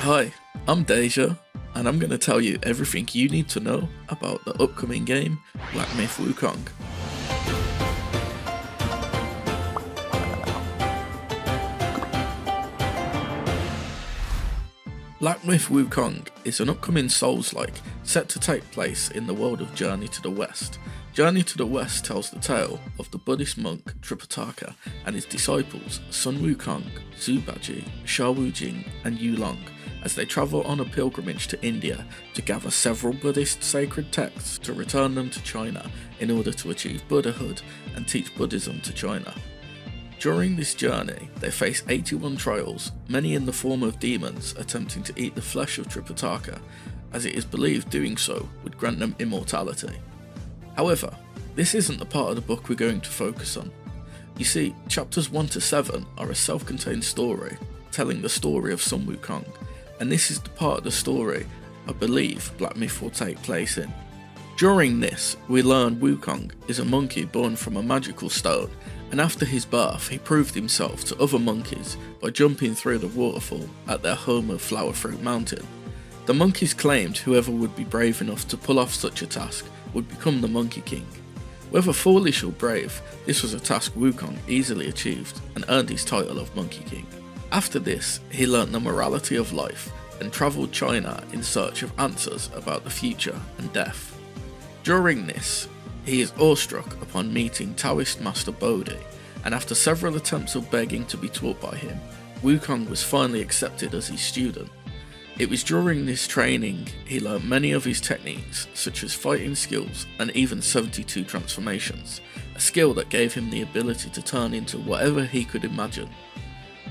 Hi, I'm Deja, and I'm going to tell you everything you need to know about the upcoming game, Black Myth Wukong. Black Myth Wukong is an upcoming Souls-like set to take place in the world of Journey to the West. Journey to the West tells the tale of the Buddhist monk Tripitaka and his disciples Sun Wukong, Zubaji, Sha Wujing and Yulong as they travel on a pilgrimage to India to gather several Buddhist sacred texts to return them to China in order to achieve Buddhahood and teach Buddhism to China. During this journey, they face 81 trials, many in the form of demons attempting to eat the flesh of Tripitaka, as it is believed doing so would grant them immortality. However, this isn't the part of the book we're going to focus on. You see, chapters 1 to 7 are a self-contained story, telling the story of Sun Wukong, and this is the part of the story I believe Black Myth will take place in. During this, we learn Wukong is a monkey born from a magical stone, and after his birth he proved himself to other monkeys by jumping through the waterfall at their home of Flowerfruit Mountain. The monkeys claimed whoever would be brave enough to pull off such a task would become the Monkey King. Whether foolish or brave, this was a task Wukong easily achieved and earned his title of Monkey King. After this, he learnt the morality of life and travelled China in search of answers about the future and death. During this, he is awestruck upon meeting Taoist Master Bodhi, and after several attempts of begging to be taught by him, Wukong was finally accepted as his student. It was during this training he learnt many of his techniques, such as fighting skills and even 72 transformations, a skill that gave him the ability to turn into whatever he could imagine.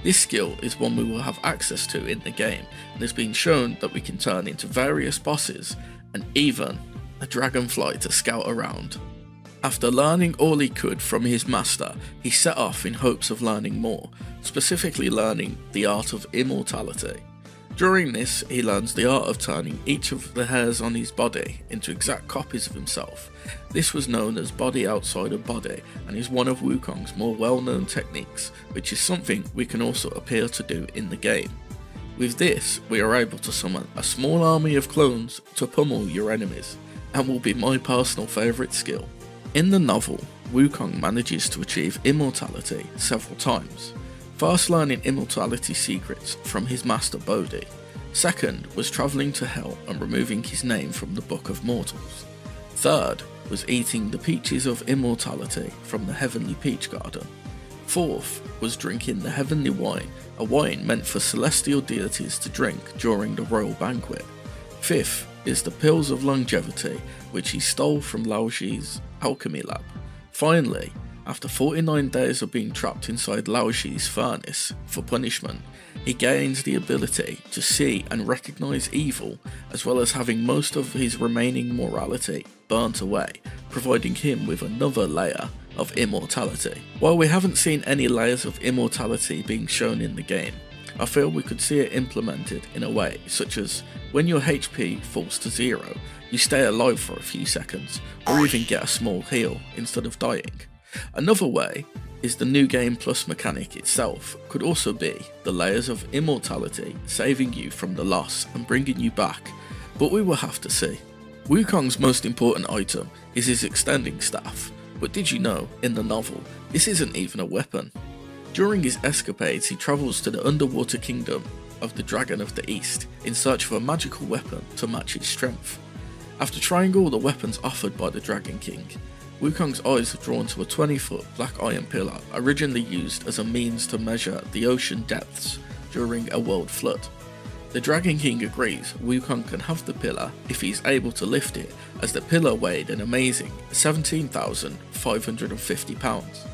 This skill is one we will have access to in the game, and has been shown that we can turn into various bosses and even a dragonfly to scout around. After learning all he could from his master, he set off in hopes of learning more, specifically learning the art of immortality. During this, he learns the art of turning each of the hairs on his body into exact copies of himself. This was known as body outside of body and is one of Wukong's more well-known techniques, which is something we can also appear to do in the game. With this, we are able to summon a small army of clones to pummel your enemies, and will be my personal favourite skill. In the novel, Wukong manages to achieve immortality several times. First, learning immortality secrets from his master Bodhi. Second was travelling to hell and removing his name from the Book of Mortals. Third was eating the peaches of immortality from the heavenly peach garden. Fourth was drinking the heavenly wine, a wine meant for celestial deities to drink during the royal banquet. Fifth is the pills of longevity, which he stole from Lao Shi's alchemy lab. Finally, after 49 days of being trapped inside Lao Shi's furnace for punishment, he gains the ability to see and recognise evil, as well as having most of his remaining morality burnt away, providing him with another layer of immortality. While we haven't seen any layers of immortality being shown in the game, I feel we could see it implemented in a way such as when your HP falls to 0, you stay alive for a few seconds, or even get a small heal instead of dying. Another way is the new game plus mechanic itself could also be the layers of immortality saving you from the loss and bringing you back, but we will have to see. Wukong's most important item is his extending staff, but did you know, in the novel, this isn't even a weapon? During his escapades he travels to the underwater kingdom of the Dragon of the East in search of a magical weapon to match his strength. After trying all the weapons offered by the Dragon King, Wukong's eyes are drawn to a 20-foot black iron pillar originally used as a means to measure the ocean depths during a world flood. The Dragon King agrees Wukong can have the pillar if he is able to lift it, as the pillar weighed an amazing 17,550 pounds.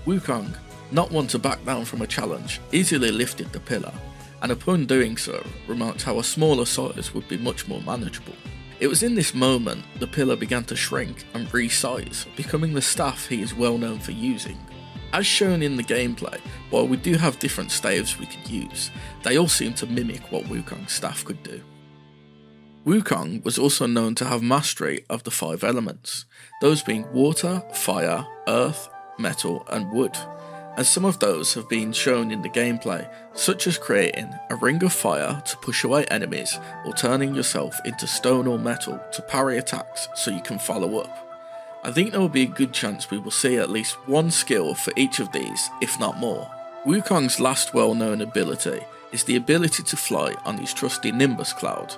Wukong, not one to back down from a challenge, easily lifted the pillar, and upon doing so, remarked how a smaller size would be much more manageable. It was in this moment the pillar began to shrink and resize, becoming the staff he is well known for using. As shown in the gameplay, while we do have different staves we could use, they all seem to mimic what Wukong's staff could do. Wukong was also known to have mastery of the 5 elements, those being water, fire, earth, metal and wood. and some of those have been shown in the gameplay, such as creating a ring of fire to push away enemies, or turning yourself into stone or metal to parry attacks so you can follow up. I think there will be a good chance we will see at least one skill for each of these, if not more. Wukong's last well-known ability is the ability to fly on his trusty Nimbus cloud.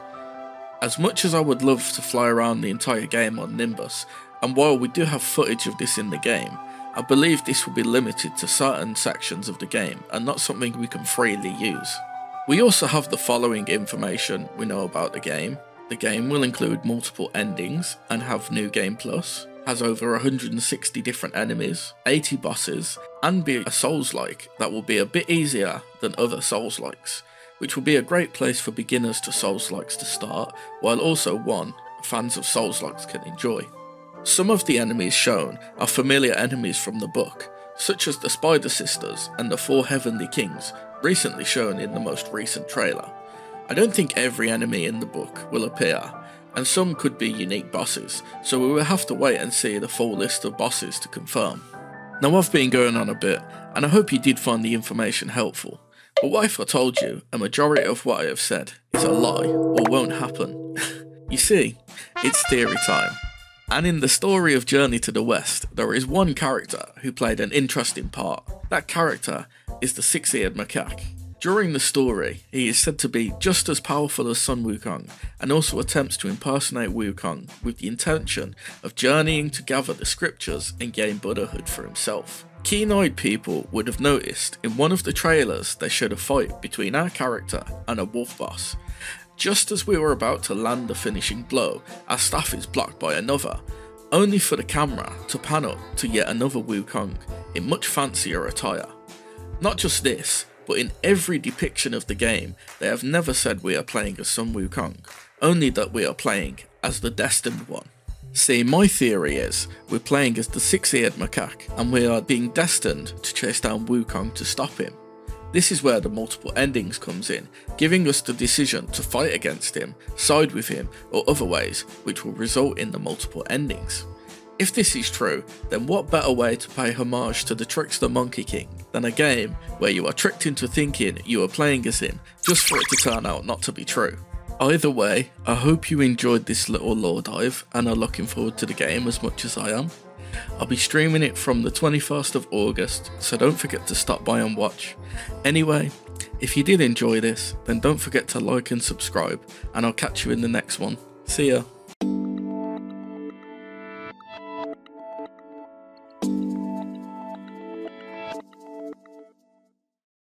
As much as I would love to fly around the entire game on Nimbus, and while we do have footage of this in the game, I believe this will be limited to certain sections of the game and not something we can freely use. We also have the following information we know about the game. The game will include multiple endings and have New Game Plus, has over 160 different enemies, 80 bosses, and be a Souls-like that will be a bit easier than other Souls-likes, which will be a great place for beginners to Souls-likes to start, while also one fans of Souls-likes can enjoy. Some of the enemies shown are familiar enemies from the book, such as the Spider Sisters and the 4 Heavenly Kings, recently shown in the most recent trailer. I don't think every enemy in the book will appear, and some could be unique bosses, so we will have to wait and see the full list of bosses to confirm. Now I've been going on a bit, and I hope you did find the information helpful, but what if I told you a majority of what I have said is a lie or won't happen? You see, it's theory time. And in the story of Journey to the West, there is one character who played an interesting part. That character is the 6-eared macaque. During the story, he is said to be just as powerful as Sun Wukong, and also attempts to impersonate Wukong with the intention of journeying to gather the scriptures and gain Buddhahood for himself. Keen-eyed people would have noticed in one of the trailers they showed a fight between our character and a wolf boss. Just as we were about to land the finishing blow, our staff is blocked by another, only for the camera to pan up to yet another Wukong in much fancier attire. Not just this, but in every depiction of the game, they have never said we are playing as Sun Wukong, only that we are playing as the destined one. See, my theory is we're playing as the 6-eared macaque, and we are being destined to chase down Wukong to stop him. This is where the multiple endings comes in, giving us the decision to fight against him, side with him, or other ways, which will result in the multiple endings. If this is true, then what better way to pay homage to the trickster Monkey King than a game where you are tricked into thinking you are playing as him, just for it to turn out not to be true. Either way, I hope you enjoyed this little lore dive and are looking forward to the game as much as I am. I'll be streaming it from the 21st of August, so don't forget to stop by and watch. Anyway, if you did enjoy this, then don't forget to like and subscribe, and I'll catch you in the next one. See ya.